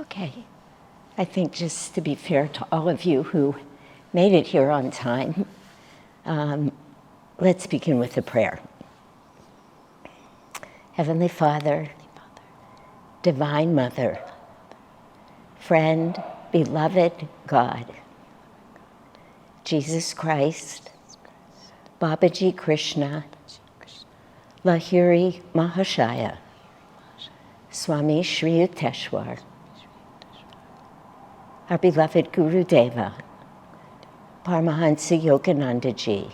Okay. I think just to be fair to all of you who made it here on time, let's begin with a prayer. Heavenly Father, Divine Mother, friend, beloved God, Jesus Christ, Babaji Krishna, Lahiri Mahashaya, Swami Shri Yukteswar, our beloved Guru Deva, Paramahansa Yogananda Ji,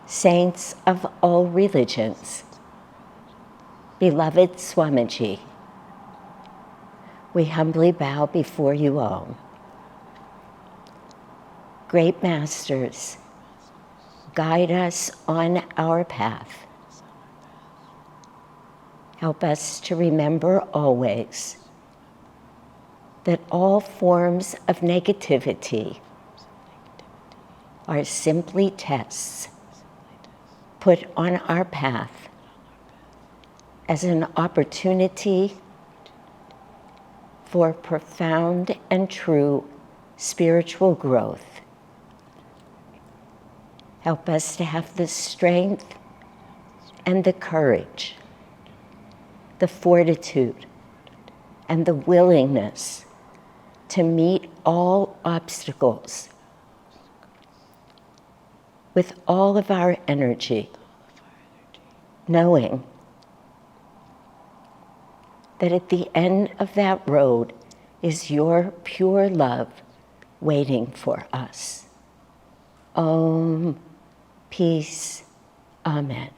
saints of all religions, beloved Swamiji, we humbly bow before you all. Great masters, guide us on our path. Help us to remember always that all forms of negativity are simply tests put on our path as an opportunity for profound and true spiritual growth. Help us to have the strength and the courage, the fortitude and the willingness to meet all obstacles with all of our energy, knowing that at the end of that road is your pure love waiting for us. Om, peace, amen.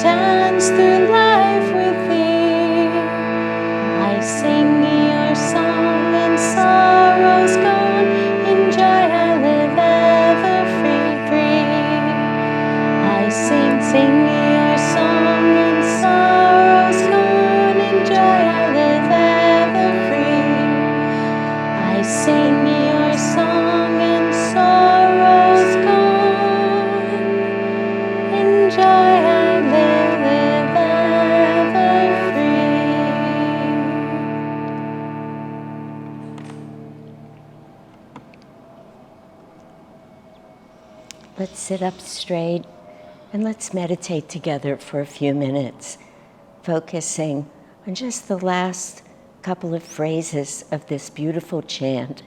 Dance through life with thee. I sing Let's sit up straight and let's meditate together for a few minutes, focusing on just the last couple of phrases of this beautiful chant.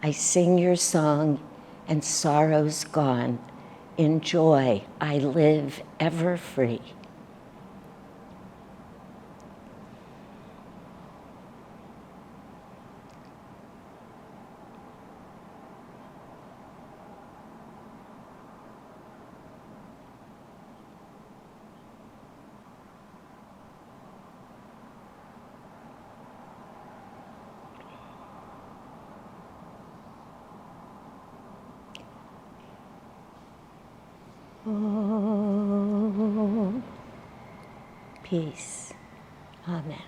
I sing your song and sorrow's gone. In joy I live ever free. Oh, peace. Amen.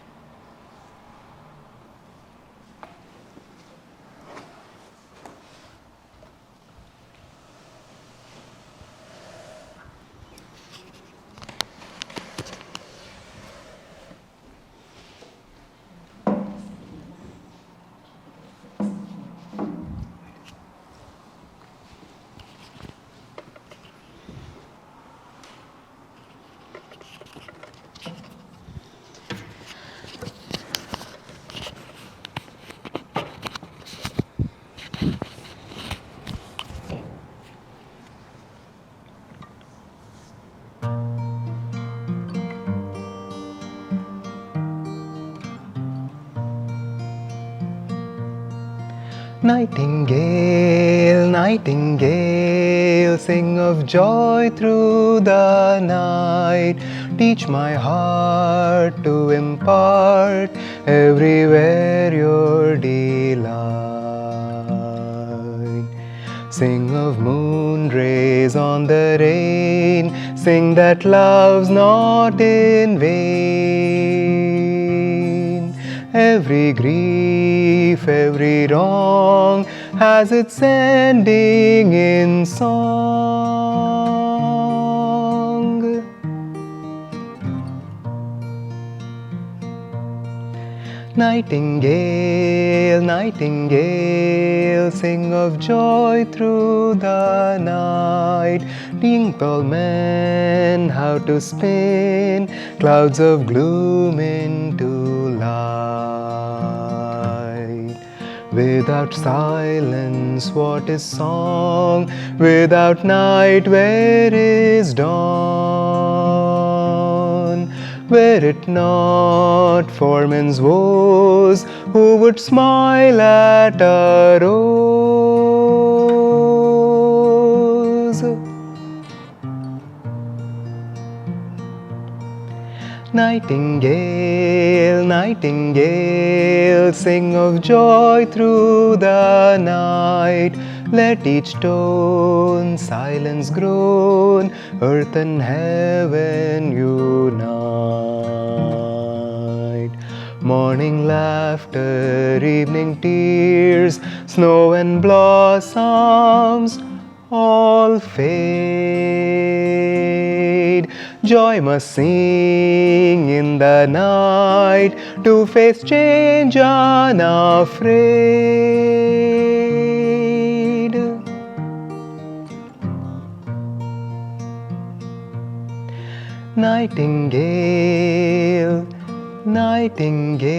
Nightingale, nightingale, sing of joy through the night. Teach my heart to impart everywhere your delight. Sing of moon rays on the rain, sing that love's not in vain. Every grief, every wrong has its ending in song. Nightingale, nightingale, sing of joy through the night. Teaching tall men how to spin clouds of gloom into light. Without silence, what is song? Without night, where is dawn? Were it not for men's woes, who would smile at a rose? Nightingale, nightingale, sing of joy through the night. Let each tone silence groan, earth and heaven unite. Morning laughter, evening tears, snow and blossoms all fade. Joy must sing in the night to face change unafraid. Nightingale, nightingale,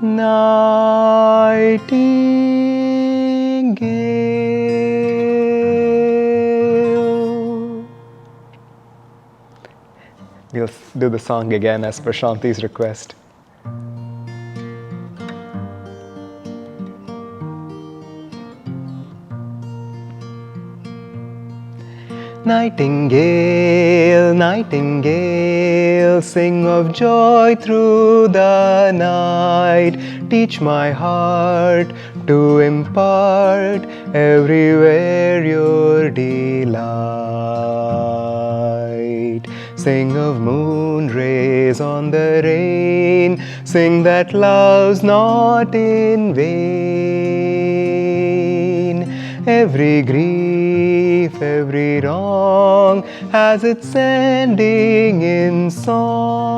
nightingale. We'll do the song again as per Shanti's request. Nightingale, nightingale, sing of joy through the night. Teach my heart to impart everywhere your delight. Sing of moon rays on the rain, sing that love's not in vain. Every grief, every wrong has its ending in song.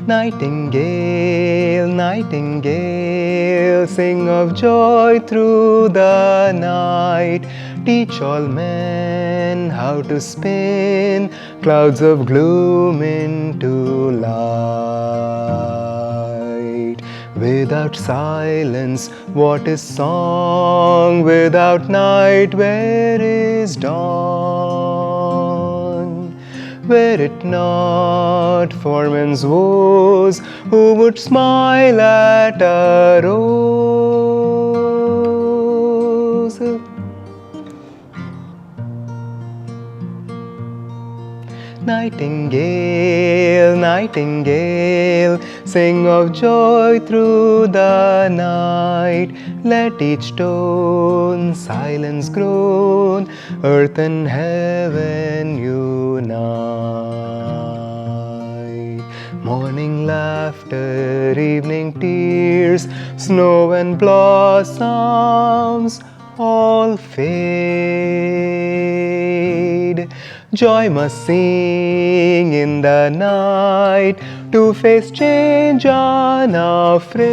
Nightingale, nightingale, sing of joy through the night. Teach all men how to spin clouds of gloom into light. Without silence, what is song? Without night, where is dawn? Were it not for men's woes, who would smile at a rose? Nightingale, nightingale, sing of joy through the night. Let each tone silence groan, earth and heaven unite. Morning laughter, evening tears, snow and blossoms all fade. Joy must sing in the night to face change unafraid.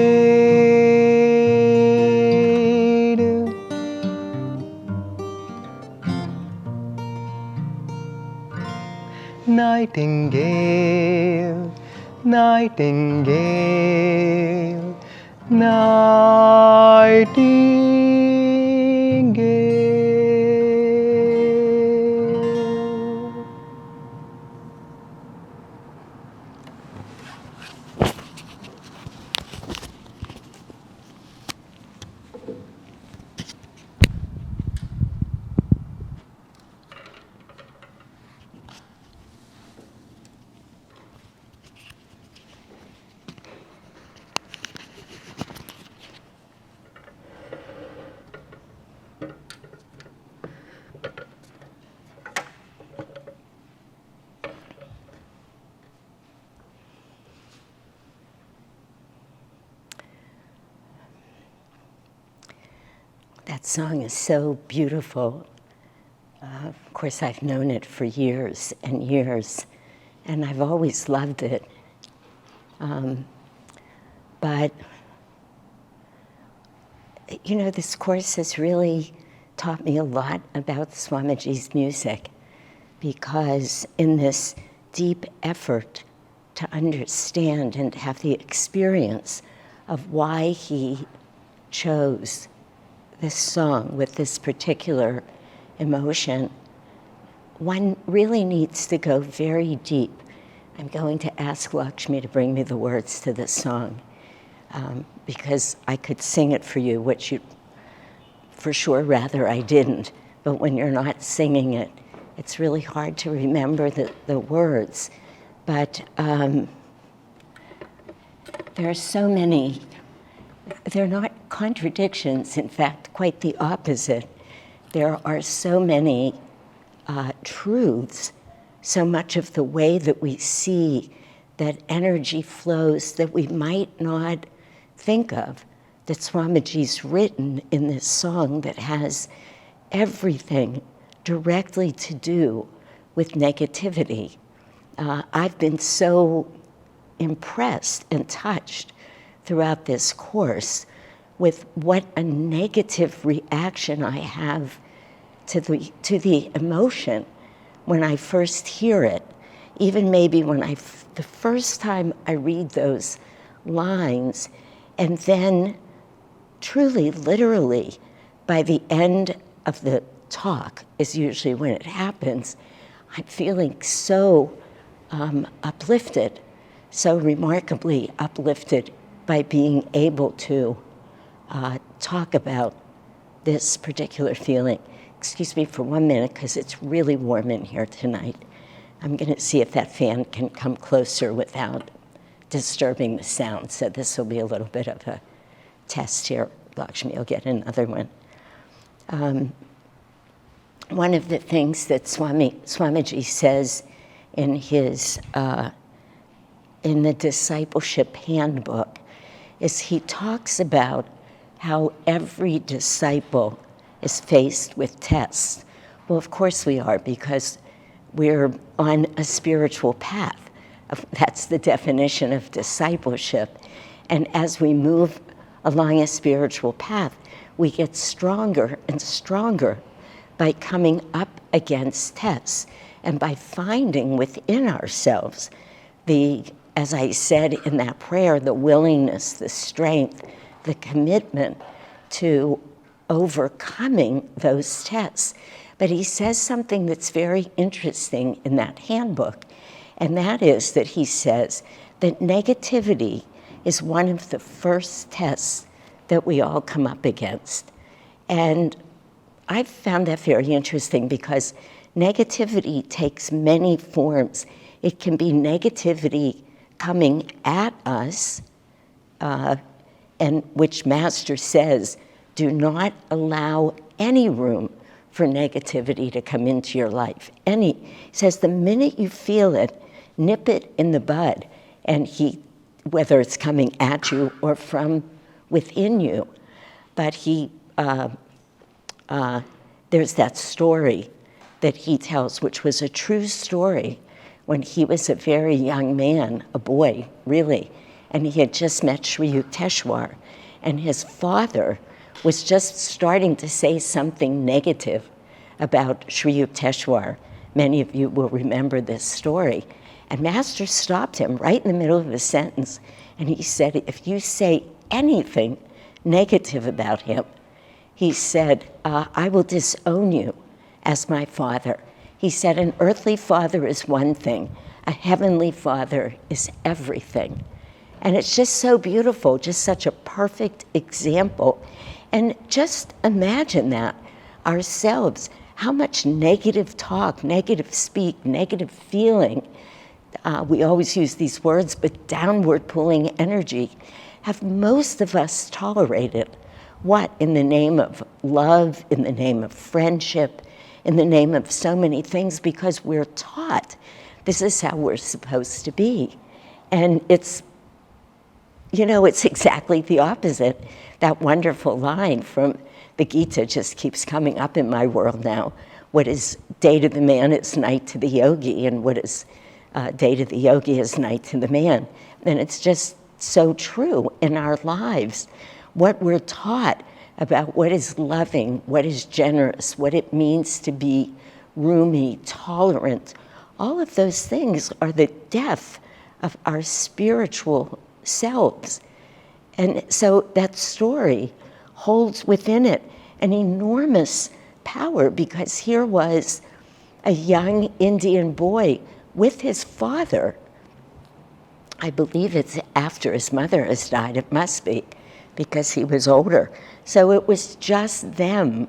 Nightingale, nightingale, nightingale. That song is so beautiful. Of course, I've known it for years and years, and I've always loved it. But, you know, this course has really taught me a lot about Swamiji's music, because in this deep effort to understand and have the experience of why he chose this song with this particular emotion, one really needs to go very deep. I'm going to ask Lakshmi to bring me the words to this song, because I could sing it for you, which you for sure rather I didn't. But when you're not singing it, it's really hard to remember the words. But there are so many. They're not contradictions, in fact, quite the opposite. There are so many truths, so much of the way that we see that energy flows that we might not think of, that Swamiji's written in this song that has everything directly to do with negativity. I've been so impressed and touched throughout this course with what a negative reaction I have to the emotion when I first hear it. Even maybe when the first time I read those lines, and then truly, literally, by the end of the talk is usually when it happens, I'm feeling so uplifted, so remarkably uplifted by being able to talk about this particular feeling. Excuse me for 1 minute, because it's really warm in here tonight. I'm going to see if that fan can come closer without disturbing the sound. So this will be a little bit of a test here. Lakshmi will get another one. One of the things that Swamiji says in his in the discipleship handbook is he talks about how every disciple is faced with tests. Well, of course we are, because we're on a spiritual path. That's the definition of discipleship. And as we move along a spiritual path, we get stronger and stronger by coming up against tests and by finding within ourselves as I said in that prayer, the willingness, the strength, the commitment to overcoming those tests. But he says something that's very interesting in that handbook, and that is that he says that negativity is one of the first tests that we all come up against. And I found that very interesting because negativity takes many forms. It can be negativity coming at us, and which Master says, do not allow any room for negativity to come into your life. He says the minute you feel it, nip it in the bud, and whether it's coming at you or from within you. But there's that story that he tells, which was a true story, when he was a very young man, a boy, really, and he had just met Sri Yukteswar, and his father was just starting to say something negative about Sri Yukteswar. Many of you will remember this story. And Master stopped him right in the middle of a sentence, and he said, if you say anything negative about him, he said, I will disown you as my father. He said, an earthly father is one thing, a heavenly father is everything. And it's just so beautiful, just such a perfect example. And just imagine that ourselves, how much negative talk, negative speak, negative feeling, we always use these words, but downward pulling energy, have most of us tolerated. What? In the name of love, in the name of friendship, in the name of so many things, because we're taught this is how we're supposed to be. And it's exactly the opposite. That wonderful line from the Gita just keeps coming up in my world now. What is day to the man is night to the yogi, and what is day to the yogi is night to the man. And it's just so true in our lives. What we're taught about what is loving, what is generous, what it means to be roomy, tolerant, all of those things are the death of our spiritual selves. And so that story holds within it an enormous power, because here was a young Indian boy with his father. I believe it's after his mother has died, it must be, because he was older. So it was just them.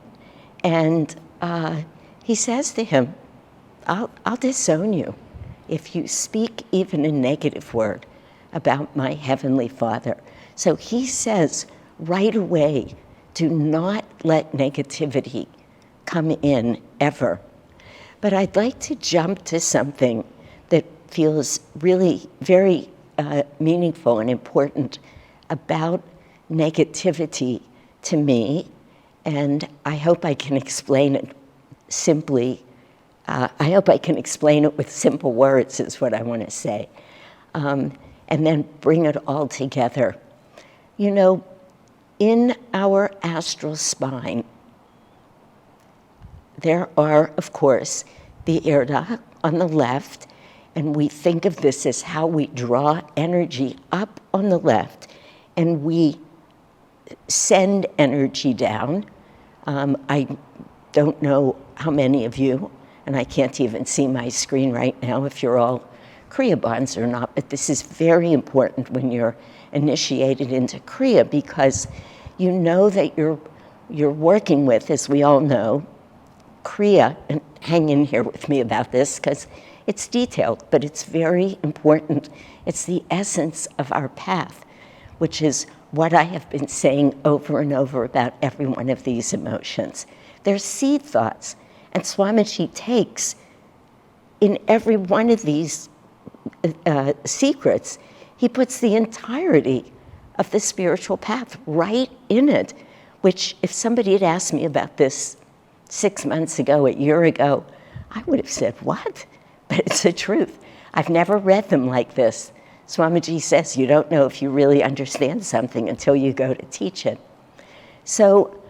And he says to him, I'll disown you if you speak even a negative word about my heavenly Father. So he says right away, do not let negativity come in ever. But I'd like to jump to something that feels really very meaningful and important about negativity to me, and I hope I can explain it simply. I hope I can explain it with simple words, is what I want to say, and then bring it all together. In our astral spine, there are, of course, the Irda on the left, and we think of this as how we draw energy up on the left, and we send energy down. I don't know how many of you, and I can't even see my screen right now if you're all Kriya bonds or not, but this is very important when you're initiated into Kriya, because you know that you're working with, as we all know, Kriya, and hang in here with me about this because it's detailed, but it's very important. It's the essence of our path, which is what I have been saying over and over about every one of these emotions. They're seed thoughts, and Swamiji takes in every one of these secrets, he puts the entirety of the spiritual path right in it, which if somebody had asked me about this 6 months ago, a year ago, I would have said, what? But it's the truth. I've never read them like this. Swamiji says you don't know if you really understand something until you go to teach it. So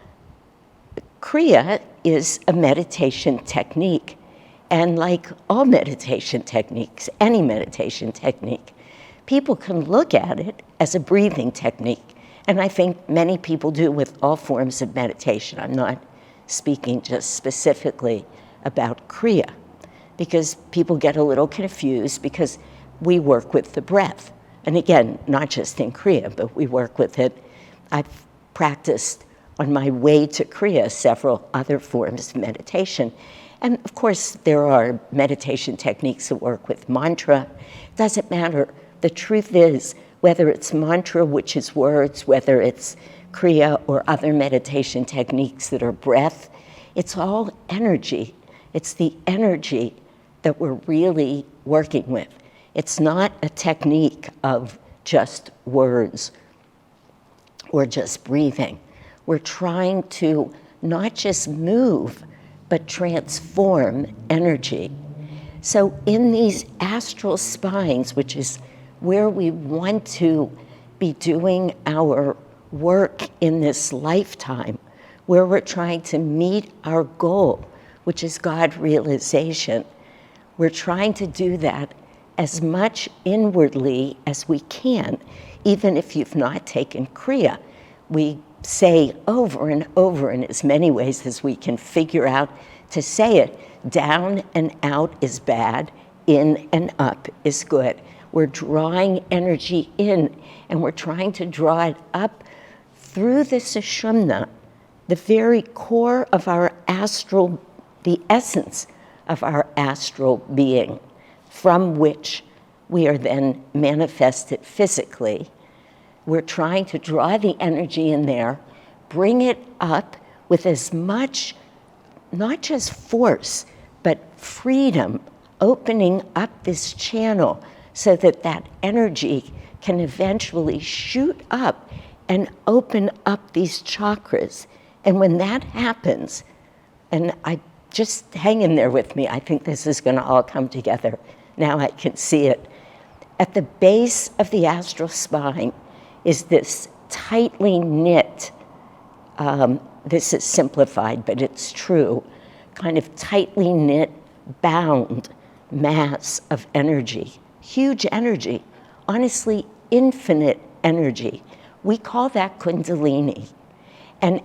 Kriya is a meditation technique. And like all meditation techniques, any meditation technique, people can look at it as a breathing technique. And I think many people do with all forms of meditation. I'm not speaking just specifically about Kriya, because people get a little confused because we work with the breath. And again, not just in Kriya, but we work with it. I've practiced on my way to Kriya several other forms of meditation. And of course, there are meditation techniques that work with mantra. It doesn't matter. The truth is, whether it's mantra, which is words, whether it's Kriya or other meditation techniques that are breath, it's all energy. It's the energy that we're really working with. It's not a technique of just words or just breathing. We're trying to not just move, but transform energy. So in these astral spines, which is where we want to be doing our work in this lifetime, where we're trying to meet our goal, which is God realization, we're trying to do that as much inwardly as we can, even if you've not taken Kriya. We say over and over in as many ways as we can figure out to say it. Down and out is bad, in and up is good. We're drawing energy in, and we're trying to draw it up through the sushumna, the very core of our astral, the essence of our astral being, from which we are then manifested physically. We're trying to draw the energy in there, bring it up with as much, not just force, but freedom, opening up this channel so that that energy can eventually shoot up and open up these chakras. And when that happens, and I just hang in there with me, I think this is going to all come together. Now I can see it. At the base of the astral spine is this tightly knit, this is simplified, but it's true, kind of tightly knit, bound mass of energy, huge energy, honestly, infinite energy. We call that Kundalini. And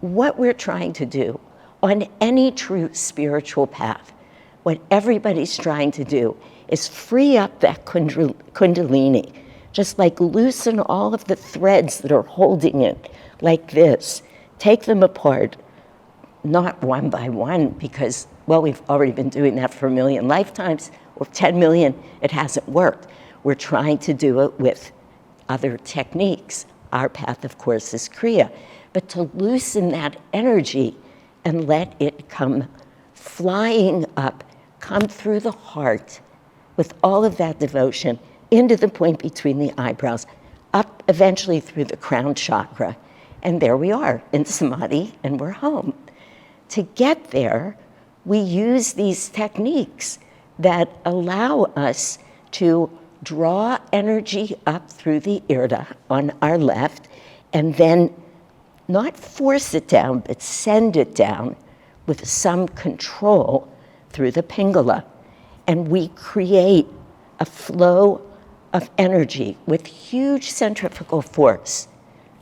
what we're trying to do on any true spiritual path, what everybody's trying to do is free up that Kundalini, just like loosen all of the threads that are holding it like this, take them apart, not one by one, because, well, we've already been doing that for 1 million lifetimes, or 10 million, it hasn't worked. We're trying to do it with other techniques. Our path, of course, is Kriya. But to loosen that energy and let it come flying up, come through the heart with all of that devotion into the point between the eyebrows, up eventually through the crown chakra. And there we are in samadhi, and we're home. To get there, we use these techniques that allow us to draw energy up through the irda on our left, and then not force it down, but send it down with some control through the pingala. And we create a flow of energy with huge centrifugal force,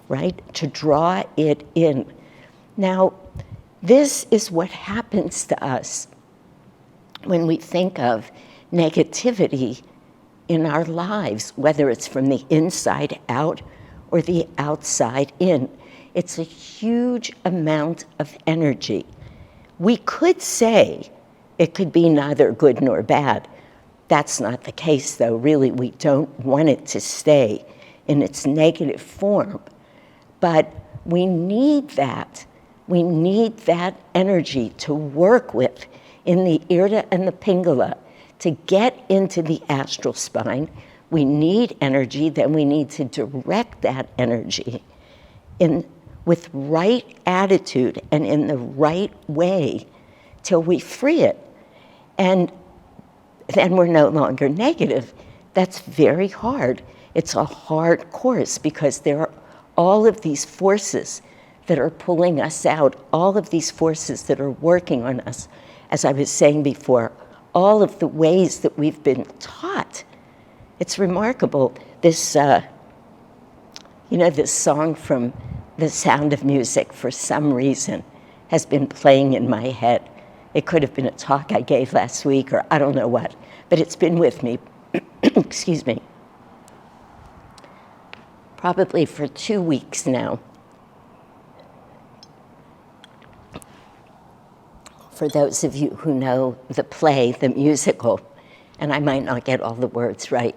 right, to draw it in. Now, this is what happens to us when we think of negativity in our lives, whether it's from the inside out or the outside in. It's a huge amount of energy. We could say it could be neither good nor bad. That's not the case, though. Really, we don't want it to stay in its negative form. But we need that. We need that energy to work with in the irda and the pingala to get into the astral spine. We need energy, then we need to direct that energy with right attitude and in the right way till we free it. And then we're no longer negative. That's very hard. It's a hard course because there are all of these forces that are pulling us out, all of these forces that are working on us, as I was saying before, all of the ways that we've been taught. It's remarkable. This, this song from The Sound of Music, for some reason, has been playing in my head. It could have been a talk I gave last week, or I don't know what, but it's been with me, excuse me, probably for 2 weeks now. For those of you who know the play, the musical, and I might not get all the words right,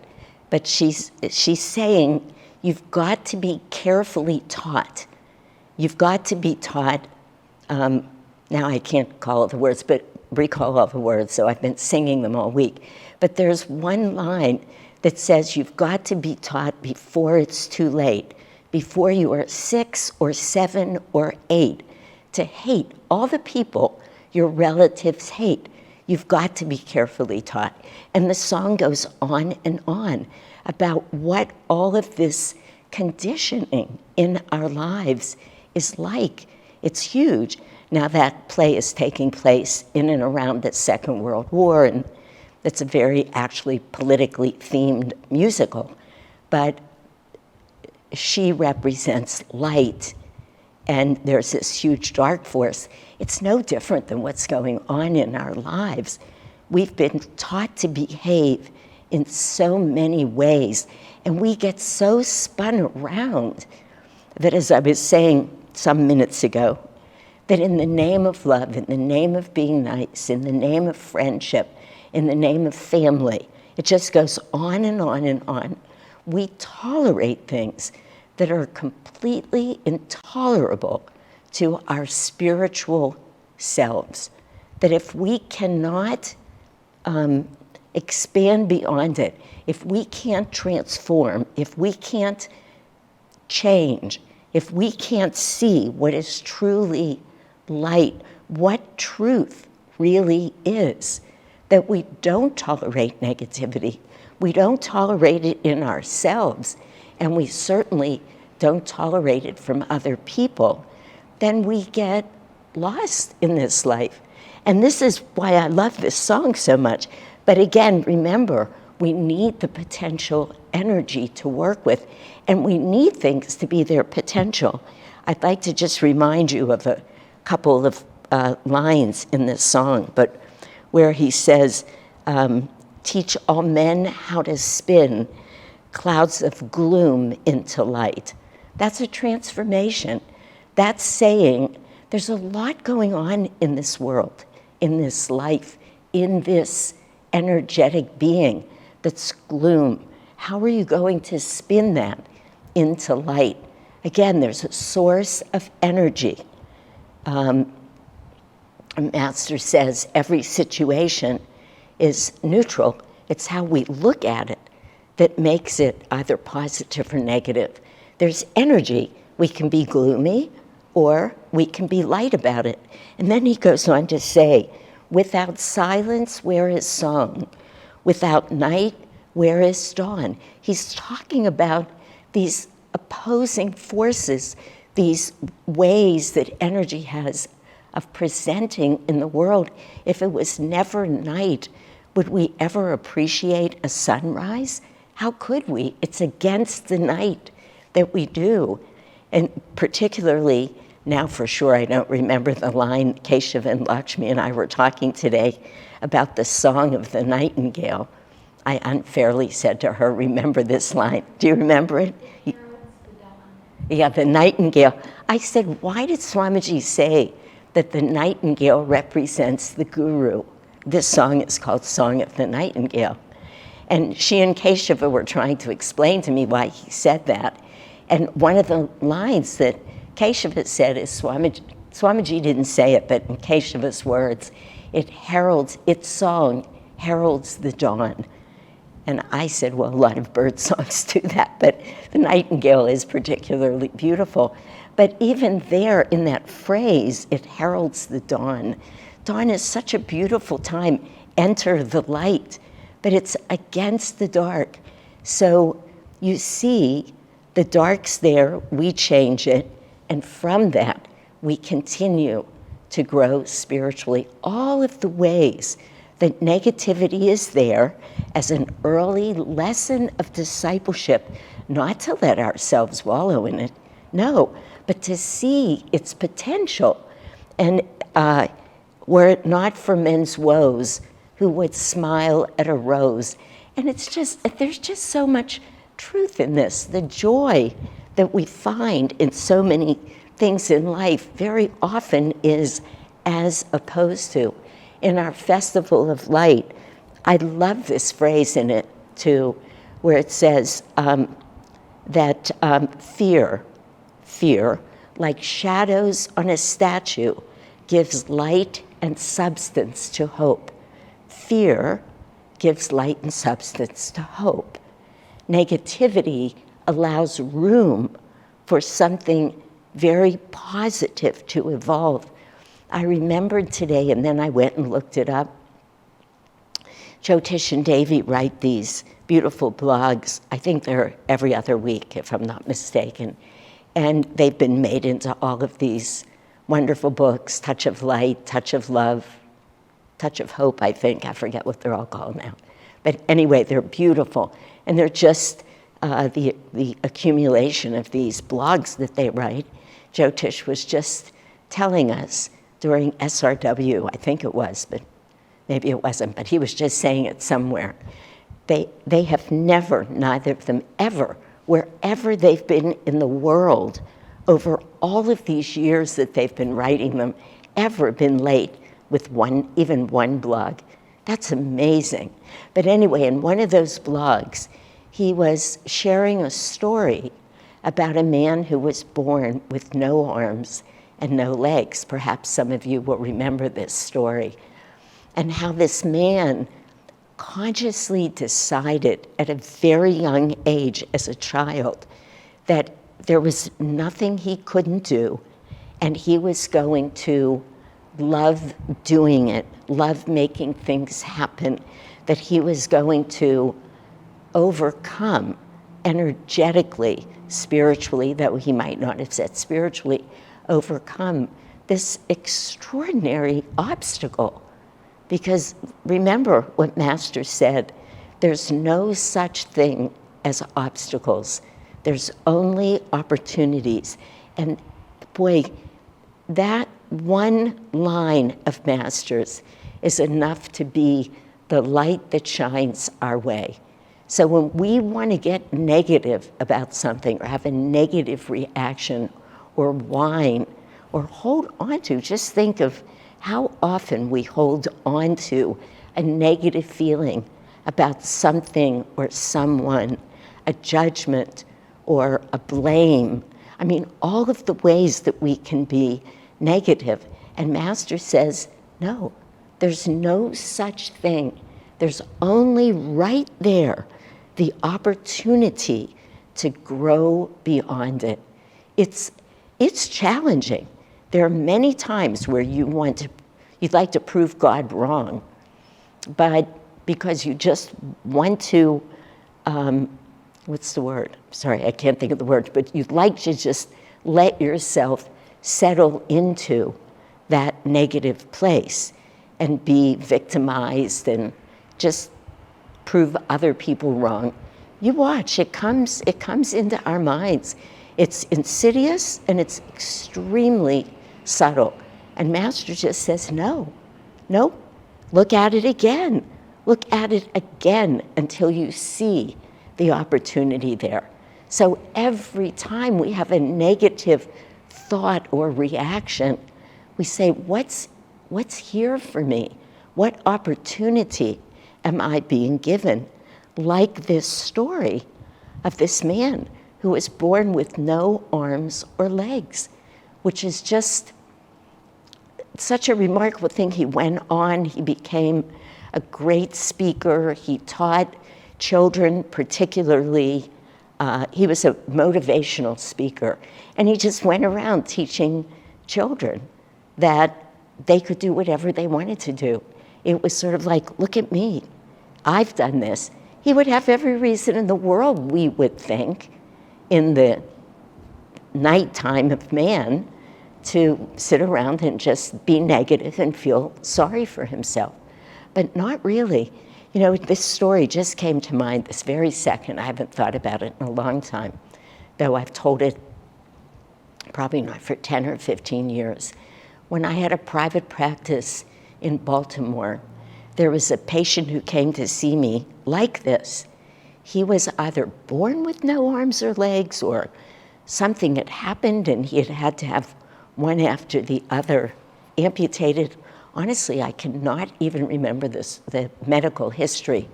but she's saying, you've got to be carefully taught. You've got to be taught, now I can't recall all the words, so I've been singing them all week. But there's one line that says you've got to be taught before it's too late, before you are 6 or 7 or 8, to hate all the people your relatives hate. You've got to be carefully taught. And the song goes on and on about what all of this conditioning in our lives is like. It's huge. Now that play is taking place in and around the Second World War, and it's a very actually politically themed musical. But she represents light, and there's this huge dark force. It's no different than what's going on in our lives. We've been taught to behave in so many ways, and we get so spun around that, as I was saying some minutes ago, that in the name of love, in the name of being nice, in the name of friendship, in the name of family, it just goes on and on and on. We tolerate things that are completely intolerable to our spiritual selves. That if we cannot expand beyond it, if we can't transform, if we can't change, if we can't see what is truly light, what truth really is, that we don't tolerate negativity, we don't tolerate it in ourselves, and we certainly don't tolerate it from other people, then we get lost in this life. And this is why I love this song so much. But again, remember, we need the potential energy to work with, and we need things to be their potential. I'd like to just remind you of a couple of lines in this song, but where he says, teach all men how to spin clouds of gloom into light. That's a transformation. That's saying there's a lot going on in this world, in this life, in this energetic being that's gloom. How are you going to spin that into light? Again, there's a source of energy. A master says every situation is neutral. It's how we look at it that makes it either positive or negative. There's energy. We can be gloomy or we can be light about it. And then he goes on to say, without silence, where is song? Without night, where is dawn? He's talking about these opposing forces, these ways that energy has of presenting in the world. If it was never night, would we ever appreciate a sunrise? How could we? It's against the night that we do. And particularly, now for sure I don't remember the line, Keshav and Lakshmi and I were talking today about the song of the nightingale. I unfairly said to her, remember this line. Do you remember it? Yeah, the nightingale. I said, why did Swamiji say that the nightingale represents the guru? This song is called Song of the Nightingale. And she and Keshava were trying to explain to me why he said that. And one of the lines that Keshava said is, Swamiji didn't say it, but in Keshava's words, its song heralds the dawn. And I said, well, a lot of bird songs do that, but the nightingale is particularly beautiful. But even there, in that phrase, it heralds the dawn. Dawn is such a beautiful time. Enter the light. but it's against the dark. So you see, the dark's there, we change it, and from that, we continue to grow spiritually. All of the ways that negativity is there as an early lesson of discipleship, not to let ourselves wallow in it, no, but to see its potential. And were it not for men's woes, who would smile at a rose. And it's just, there's just so much truth in this. The joy that we find in so many things in life very often is as opposed to. In our Festival of Light, I love this phrase in it too, where it says that fear, like shadows on a statue, gives light and substance to hope. Fear gives light and substance to hope. Negativity allows room for something very positive to evolve. I remembered today, and then I went and looked it up. Jyotish and Davy write these beautiful blogs. I think they're every other week, if I'm not mistaken. And they've been made into all of these wonderful books, Touch of Light, Touch of Love, Touch of Hope, I think. I forget what they're all called now. But anyway, they're beautiful. And they're just the accumulation of these blogs that they write. Jyotish was just telling us during SRW, I think it was, but maybe it wasn't, but he was just saying it somewhere. They have never, neither of them ever, wherever they've been in the world, over all of these years that they've been writing them, ever been late with even one blog. That's amazing. But anyway, in one of those blogs, he was sharing a story about a man who was born with no arms and no legs. Perhaps some of you will remember this story. And how this man consciously decided at a very young age as a child that there was nothing he couldn't do, and he was going to love doing it, love making things happen, that he was going to overcome energetically, spiritually, though he might not have said spiritually, overcome this extraordinary obstacle. Because remember what Master said, there's no such thing as obstacles. There's only opportunities. And boy, that one line of Master's is enough to be the light that shines our way. So when we want to get negative about something or have a negative reaction or whine or hold on to, just think of how often we hold on to a negative feeling about something or someone, a judgment or a blame. I mean, all of the ways that we can be negative. And Master says, no, there's no such thing. There's only right there the opportunity to grow beyond it. It's challenging. There are many times where you'd like to prove God wrong, but because you just want to, what's the word? Sorry, I can't think of the word, but you'd like to just let yourself settle into that negative place and be victimized and just prove other people wrong. You watch, it comes into our minds. It's insidious and it's extremely subtle. And Master just says, no, look at it again. Look at it again until you see the opportunity there. So every time we have a negative thought or reaction, we say, what's here for me? What opportunity am I being given? Like this story of this man who was born with no arms or legs, which is just such a remarkable thing. He went on, he became a great speaker. He taught children particularly. He was a motivational speaker. And he just went around teaching children that they could do whatever they wanted to do. It was sort of like, look at me. I've done this, he would have every reason in the world, we would think, in the nighttime of man, to sit around and just be negative and feel sorry for himself. But not really. You know, this story just came to mind this very second. I haven't thought about it in a long time, though I've told it probably not for 10 or 15 years. When I had a private practice in Baltimore, there was a patient who came to see me like this. He was either born with no arms or legs, or something had happened and he had had to have one after the other amputated. Honestly, I cannot even remember the medical history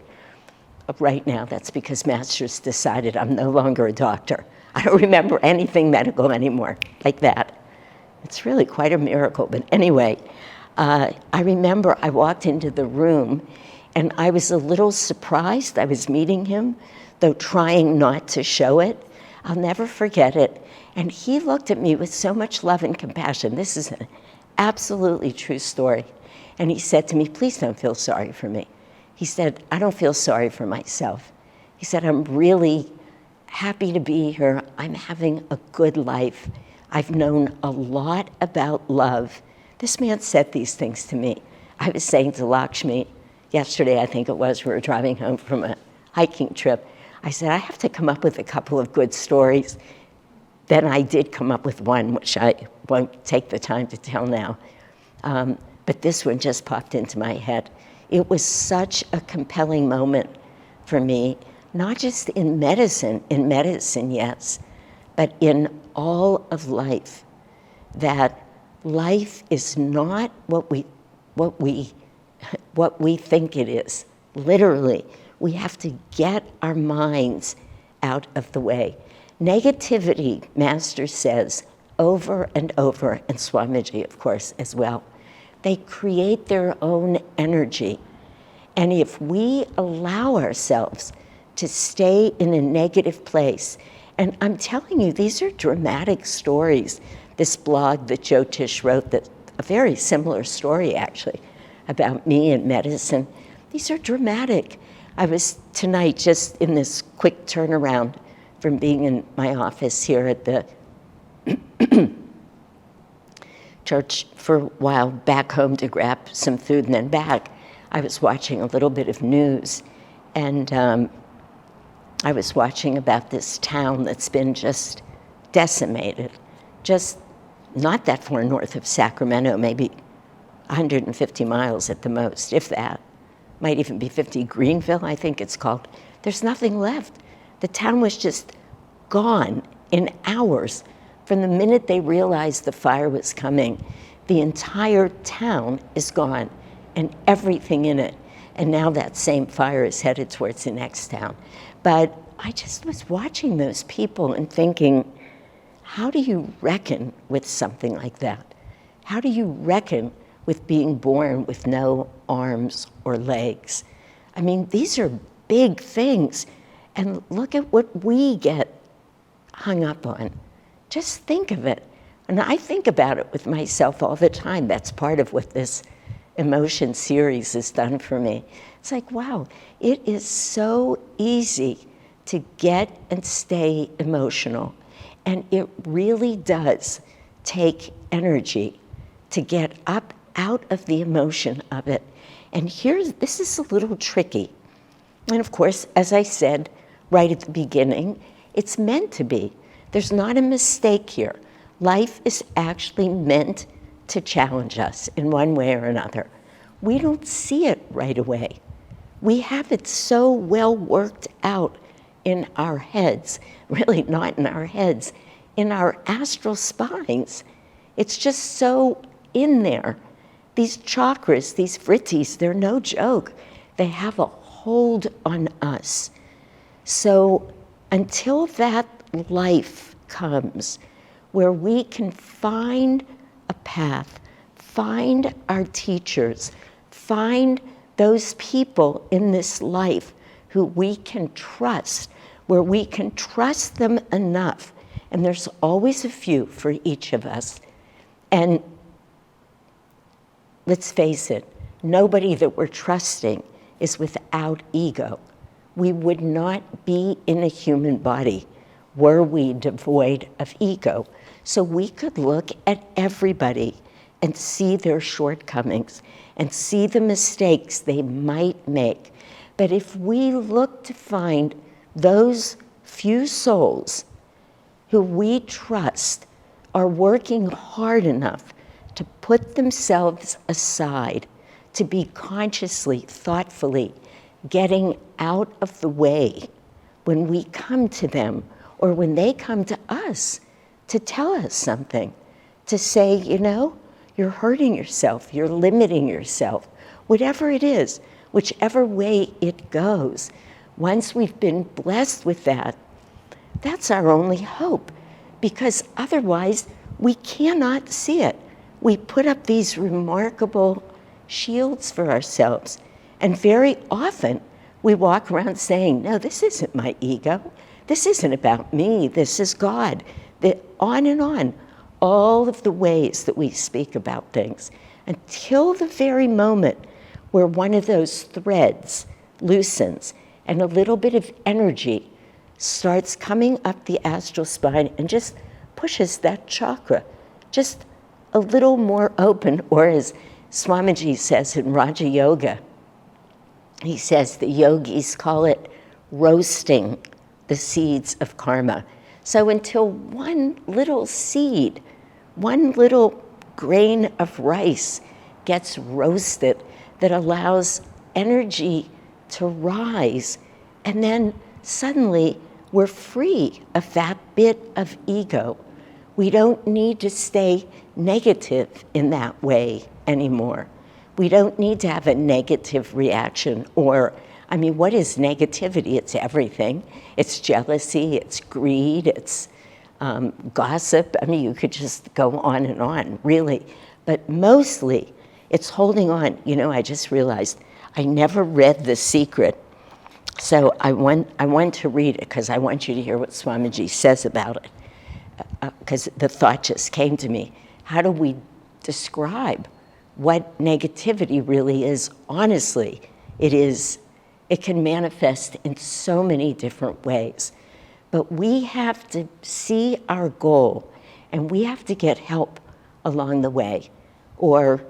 of right now. That's because Masters decided I'm no longer a doctor. I don't remember anything medical anymore like that. It's really quite a miracle. But anyway, I remember I walked into the room and I was a little surprised I was meeting him, though trying not to show it. I'll never forget it. And he looked at me with so much love and compassion. This is an absolutely true story. And he said to me, please don't feel sorry for me. He said, I don't feel sorry for myself. He said, I'm really happy to be here. I'm having a good life. I've known a lot about love. This man said these things to me. I was saying to Lakshmi yesterday, I think it was, we were driving home from a hiking trip. I said, I have to come up with a couple of good stories. Then I did come up with one, which I won't take the time to tell now. But this one just popped into my head. It was such a compelling moment for me, not just in medicine, yes, but in all of life, that life is not what we think it is. Literally, we have to get our minds out of the way. Negativity, Master says over and over, and Swamiji, of course, as well, they create their own energy. And if we allow ourselves to stay in a negative place, and I'm telling you, these are dramatic stories. This blog that Jyotish wrote, that a very similar story actually, about me and medicine. These are dramatic. I was tonight just in this quick turnaround from being in my office here at the church for a while, back home to grab some food and then back. I was watching a little bit of news, and I was watching about this town that's been just decimated, just not that far north of Sacramento, maybe 150 miles at the most, if that. Might even be 50, Greenville, I think it's called. There's nothing left. The town was just gone in hours. From the minute they realized the fire was coming, the entire town is gone and everything in it. And now that same fire is headed towards the next town. But I just was watching those people and thinking, how do you reckon with something like that? How do you reckon with being born with no arms or legs? I mean, these are big things. And look at what we get hung up on. Just think of it. And I think about it with myself all the time. That's part of what this emotion series has done for me. It's like, wow, it is so easy to get and stay emotional. And it really does take energy to get up out of the emotion of it. And this is a little tricky. And of course, as I said right at the beginning, it's meant to be. There's not a mistake here. Life is actually meant to challenge us in one way or another. We don't see it right away. We have it so well worked out in our heads, really not in our heads, in our astral spines. It's just so in there. These chakras, these vrittis, they're no joke. They have a hold on us. So until that life comes where we can find a path, find our teachers, find those people in this life who we can trust, where we can trust them enough, and there's always a few for each of us. And let's face it, nobody that we're trusting is without without ego. We would not be in a human body were we devoid of ego. So we could look at everybody and see their shortcomings and see the mistakes they might make. But if we look to find those few souls who we trust are working hard enough to put themselves aside, to be consciously, thoughtfully getting out of the way when we come to them or when they come to us to tell us something, to say, you know, you're hurting yourself, you're limiting yourself, whatever it is, whichever way it goes. Once we've been blessed with that, that's our only hope, because otherwise we cannot see it. We put up these remarkable shields for ourselves, and very often we walk around saying, no, this isn't my ego, this isn't about me, this is God. On and on, all of the ways that we speak about things, until the very moment where one of those threads loosens and a little bit of energy starts coming up the astral spine and just pushes that chakra just a little more open, or as Swamiji says in Raja Yoga, he says the yogis call it roasting the seeds of karma. So until one little seed, one little grain of rice gets roasted that allows energy to rise, and then suddenly we're free of that bit of ego. We don't need to stay negative in that way anymore. We don't need to have a negative reaction, or, I mean, what is negativity? It's everything. It's jealousy, it's greed, it's gossip. I mean, you could just go on and on, really. But mostly, it's holding on. You know, I just realized I never read The Secret. So I want to read it because I want you to hear what Swamiji says about it. Because the thought just came to me. How do we describe what negativity really is? Honestly, it can manifest in so many different ways. But we have to see our goal, and we have to get help along the way, or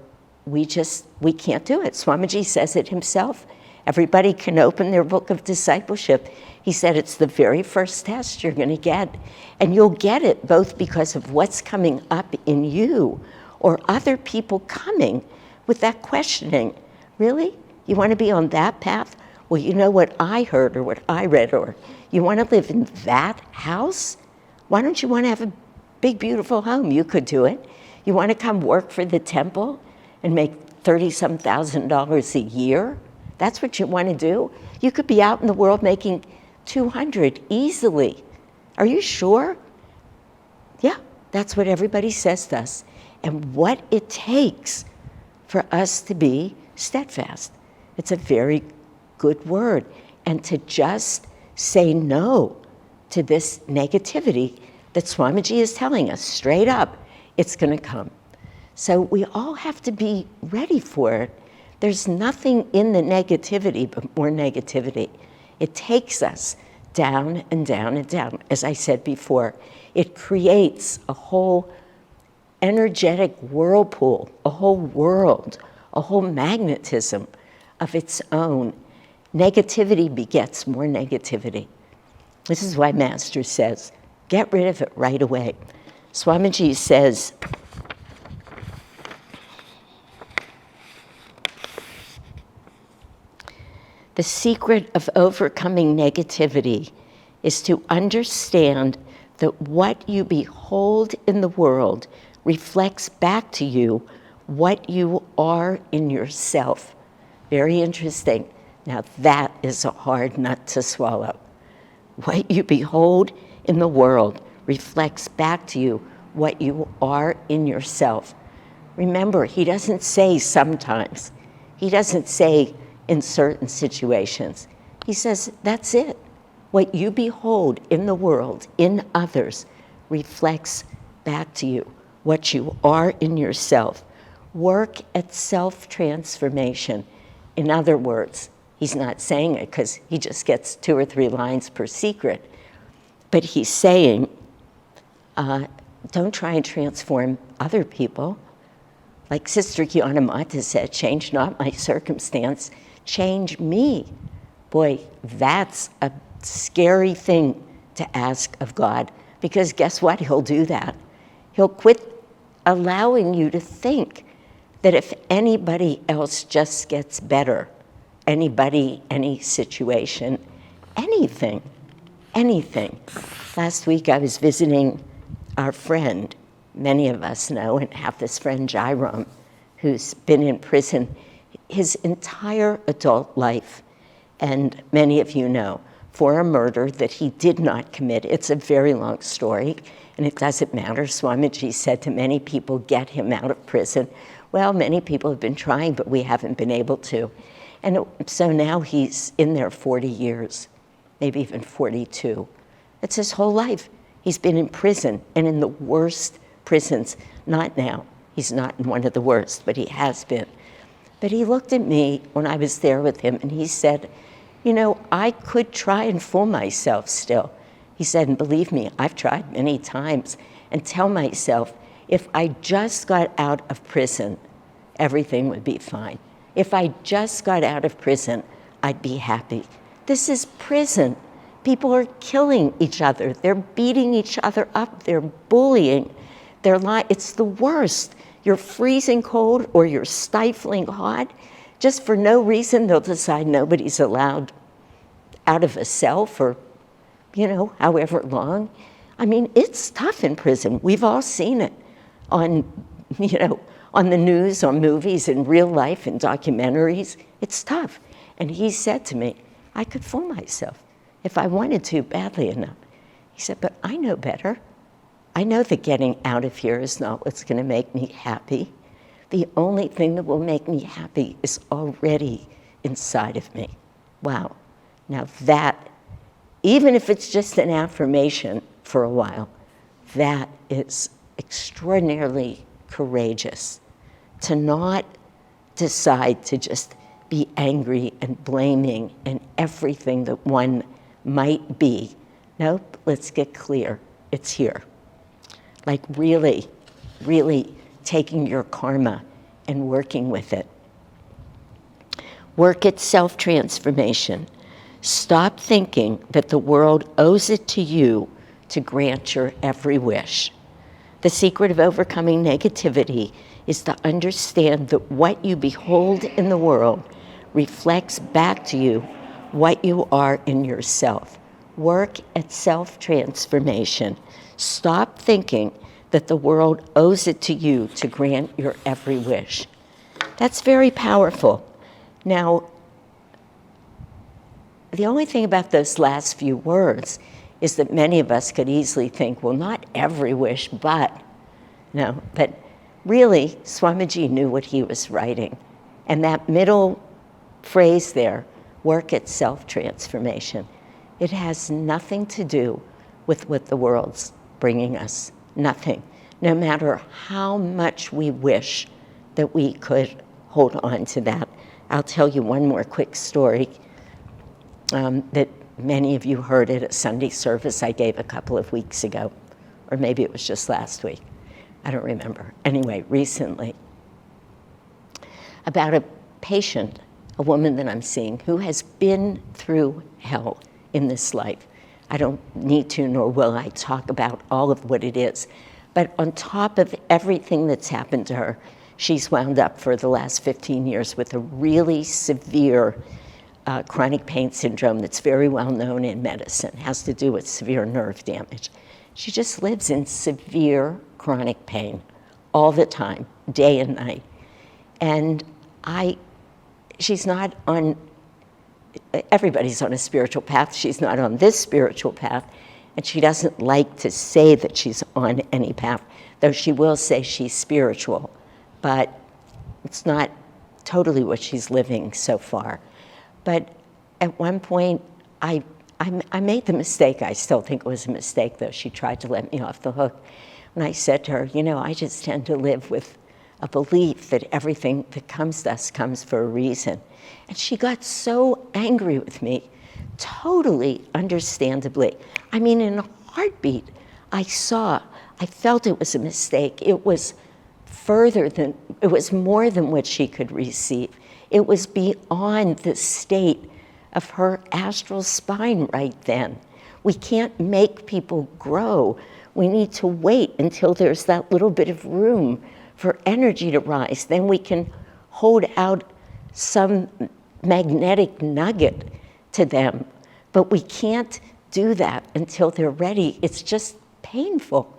we can't do it. Swamiji says it himself. Everybody can open their book of discipleship. He said it's the very first test you're going to get. And you'll get it both because of what's coming up in you or other people coming with that questioning. Really? You want to be on that path? Well, you know what I heard or what I read, or you want to live in that house? Why don't you want to have a big, beautiful home? You could do it. You want to come work for the temple and make $30-some thousand a year? That's what you want to do? You could be out in the world making 200 easily. Are you sure? Yeah, that's what everybody says to us. And what it takes for us to be steadfast. It's a very good word. And to just say no to this negativity that Swamiji is telling us straight up, it's going to come. So we all have to be ready for it. There's nothing in the negativity but more negativity. It takes us down and down and down. As I said before, it creates a whole energetic whirlpool, a whole world, a whole magnetism of its own. Negativity begets more negativity. This is why Master says, get rid of it right away. Swamiji says, the secret of overcoming negativity is to understand that what you behold in the world reflects back to you what you are in yourself. Very interesting. Now that is a hard nut to swallow. What you behold in the world reflects back to you what you are in yourself. Remember, he doesn't say sometimes. He doesn't say in certain situations. He says, that's it. What you behold in the world, in others, reflects back to you what you are in yourself. Work at self-transformation. In other words, He's not saying it because he just gets 2 or 3 lines per secret. But he's saying, don't try and transform other people. Like Sister Gyanamata said, change not my circumstance, change me. Boy, that's a scary thing to ask of God, because guess what? He'll do that. He'll quit allowing you to think that if anybody else just gets better, anybody, any situation, anything. Last week I was visiting our friend, many of us know and have this friend Jairam, who's been in prison his entire adult life, and many of you know, for a murder that he did not commit. It's a very long story, and it doesn't matter. Swamiji said to many people, get him out of prison. Well, many people have been trying, but we haven't been able to. And so now he's in there 40 years, maybe even 42. It's his whole life. He's been in prison, and in the worst prisons. Not now. He's not in one of the worst, but he has been. But he looked at me when I was there with him, and he said, you know, I could try and fool myself still. He said, and believe me, I've tried many times, and tell myself, if I just got out of prison, everything would be fine. If I just got out of prison, I'd be happy. This is prison. People are killing each other. They're beating each other up. They're bullying. It's the worst. You're freezing cold or you're stifling hot. Just for no reason, they'll decide nobody's allowed out of a cell for, however long. I mean, it's tough in prison. We've all seen it on the news, on movies, in real life, in documentaries. It's tough. And he said to me, I could fool myself if I wanted to badly enough. He said, but I know better. I know that getting out of here is not what's going to make me happy. The only thing that will make me happy is already inside of me. Wow. Now that, even if it's just an affirmation for a while, that is extraordinarily courageous. To not decide to just be angry and blaming and everything that one might be. Nope, let's get clear. It's here. Like really, really taking your karma and working with it. Work at self-transformation. Stop thinking that the world owes it to you to grant your every wish. The secret of overcoming negativity is to understand that what you behold in the world reflects back to you what you are in yourself. Work at self-transformation. Stop thinking that the world owes it to you to grant your every wish. That's very powerful. Now, the only thing about those last few words is that many of us could easily think, well, not every wish, but. No, but really, Swamiji knew what he was writing. And that middle phrase there, work at self-transformation, it has nothing to do with what the world's bringing us. Nothing. No matter how much we wish that we could hold on to that. I'll tell you one more quick story that many of you heard at a Sunday service I gave a couple of weeks ago, or maybe it was just last week. I don't remember. Anyway, recently, about a patient, a woman that I'm seeing, who has been through hell in this life. I don't need to, nor will I talk about all of what it is. But on top of everything that's happened to her, she's wound up for the last 15 years with a really severe chronic pain syndrome that's very well known in medicine. It has to do with severe nerve damage. She just lives in severe chronic pain all the time, day and night. And she's not on, everybody's on a spiritual path. She's not on this spiritual path. And she doesn't like to say that she's on any path, though she will say she's spiritual. But it's not totally what she's living so far. But at one point, I made the mistake. I still think it was a mistake, though. She tried to let me off the hook. And I said to her, I just tend to live with a belief that everything that comes to us comes for a reason. And she got so angry with me, totally understandably. I mean, in a heartbeat, I felt it was a mistake. It was more than what she could receive. It was beyond the state of her astral spine right then. We can't make people grow. We need to wait until there's that little bit of room for energy to rise. Then we can hold out some magnetic nugget to them. But we can't do that until they're ready. It's just painful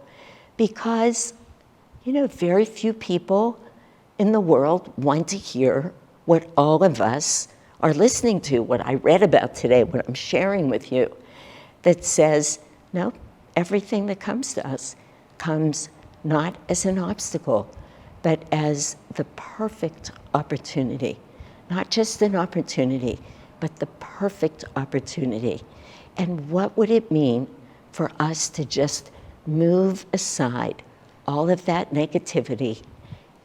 because, very few people in the world want to hear what all of us are listening to, what I read about today, what I'm sharing with you, that says, no, everything that comes to us comes not as an obstacle, but as the perfect opportunity. Not just an opportunity, but the perfect opportunity. And what would it mean for us to just move aside all of that negativity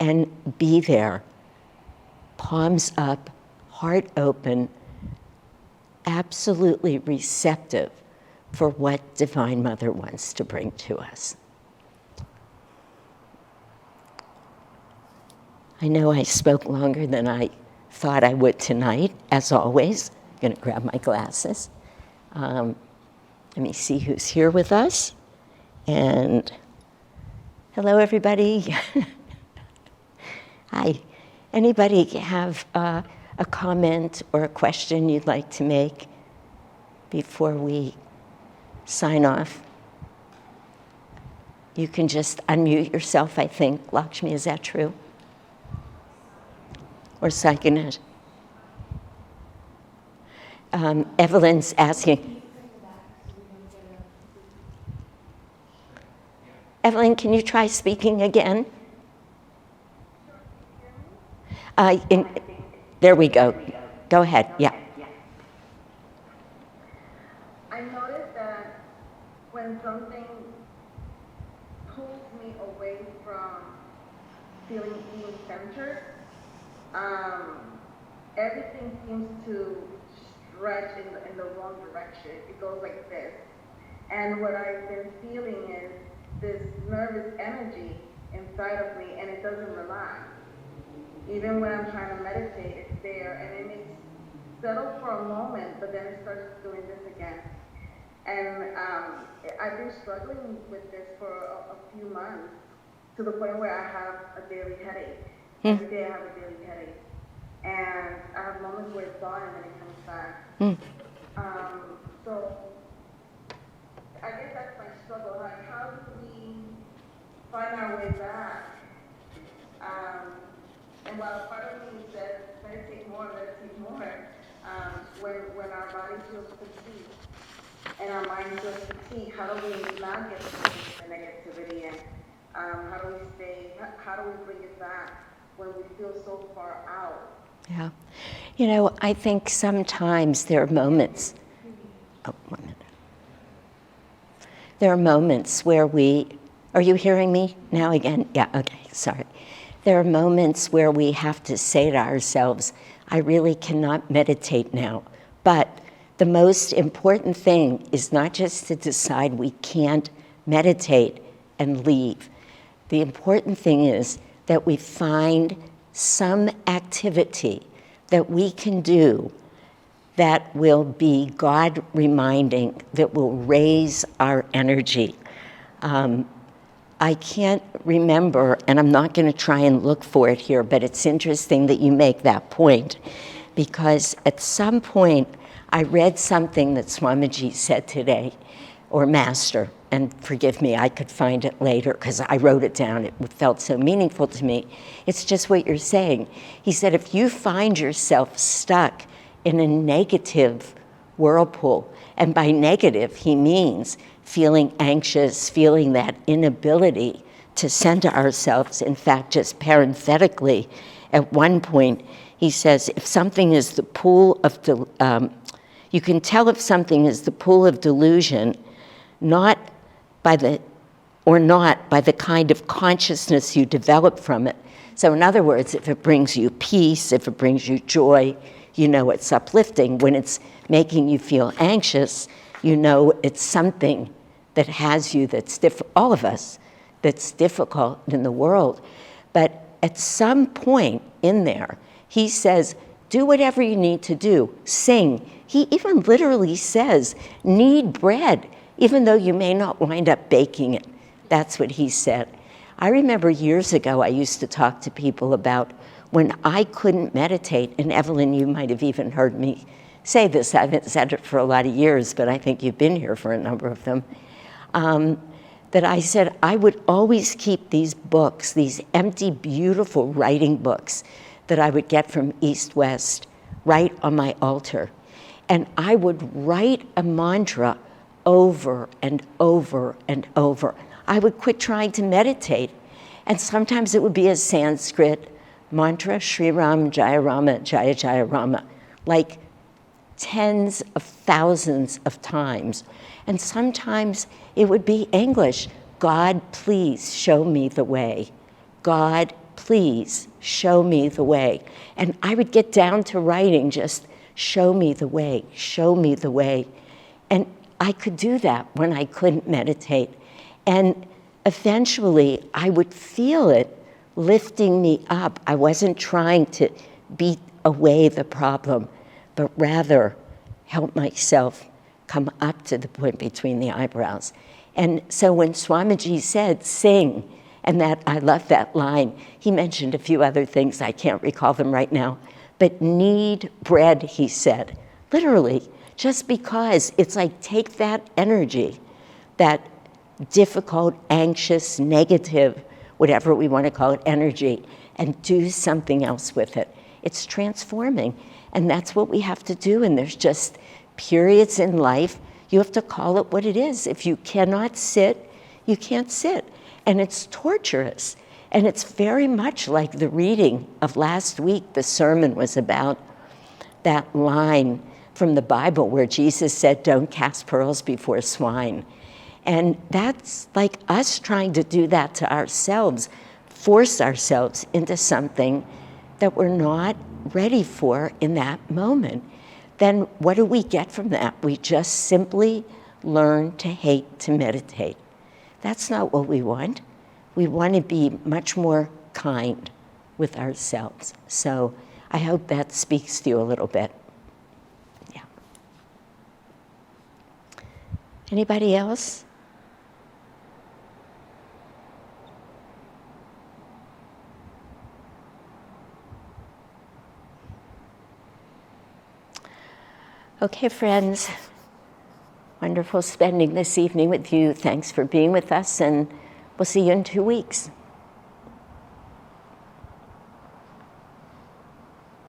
and be there, palms up, heart open, absolutely receptive for what Divine Mother wants to bring to us. I know I spoke longer than I thought I would tonight, as always. I'm going to grab my glasses. Let me see who's here with us. And hello, everybody. Hi. Anybody have a comment or a question you'd like to make before we sign off? You can just unmute yourself, I think. Lakshmi, is that true? Or Sai Ganesh? Evelyn's asking. Evelyn, can you try speaking again? There we go. Go ahead, yeah. I noticed that when something pulls me away from feeling being centered, everything seems to stretch in the wrong direction. It goes like this. And what I've been feeling is this nervous energy inside of me, and it doesn't relax. Even when I'm trying to meditate, it's there, and then it's settled for a moment, but then it starts doing this again. And I've been struggling with this for a few months, to the point where I have a daily headache. Every day I have a daily headache. And I have moments where it's gone and then it comes back. So I guess that's my struggle. Like, how do we find our way back? And while part of me says, meditate more, when our body feels fatigued and our mind feels fatigued, how do we not get the negativity, and how do we bring it back when we feel so far out? Yeah. I think sometimes there are moments. Oh, 1 minute. There are moments where are you hearing me now again? Yeah, okay, sorry. There are moments where we have to say to ourselves, I really cannot meditate now. But the most important thing is not just to decide we can't meditate and leave. The important thing is that we find some activity that we can do that will be God reminding, that will raise our energy. I can't remember, and I'm not going to try and look for it here, but it's interesting that you make that point, because at some point I read something that Swamiji said today, or Master, and forgive me, I could find it later because I wrote it down. It felt so meaningful to me. It's just what you're saying. He said, if you find yourself stuck in a negative whirlpool, and by negative he means feeling anxious, feeling that inability to center ourselves. In fact, just parenthetically, at one point, he says, if something is the pool of, you can tell if something is the pool of delusion, not by the kind of consciousness you develop from it. So in other words, if it brings you peace, if it brings you joy, you know it's uplifting. When it's making you feel anxious, you know it's something that has you that's all of us, that's difficult in the world. But at some point in there, he says, do whatever you need to do, sing. He even literally says, knead bread, even though you may not wind up baking it. That's what he said. I remember years ago, I used to talk to people about when I couldn't meditate, and Evelyn, you might have even heard me say this. I haven't said it for a lot of years, but I think you've been here for a number of them. That I said I would always keep these books, these empty, beautiful writing books that I would get from East West, right on my altar. And I would write a mantra over and over and over. I would quit trying to meditate. And sometimes it would be a Sanskrit mantra, Sri Ram Jaya Rama, Jaya Jaya Rama, like tens of thousands of times. And sometimes it would be English. God, please show me the way. God, please show me the way. And I would get down to writing just, show me the way, show me the way. And I could do that when I couldn't meditate. And eventually I would feel it lifting me up. I wasn't trying to beat away the problem, but rather help myself come up to the point between the eyebrows. And so when Swamiji said, sing, and that, I love that line. He mentioned a few other things, I can't recall them right now, but knead bread, he said, literally, just because it's like take that energy, that difficult, anxious, negative, whatever we want to call it, energy, and do something else with it. It's transforming, and that's what we have to do, and there's just periods in life, you have to call it what it is. If you cannot sit, you can't sit. And it's torturous. And it's very much like the reading of last week. The sermon was about that line from the Bible where Jesus said, don't cast pearls before swine. And that's like us trying to do that to ourselves, force ourselves into something that we're not ready for in that moment. Then what do we get from that? We just simply learn to hate to meditate. That's not what we want. We want to be much more kind with ourselves. So I hope that speaks to you a little bit. Yeah. Anybody else? Okay, friends, wonderful spending this evening with you. Thanks for being with us, and we'll see you in 2 weeks.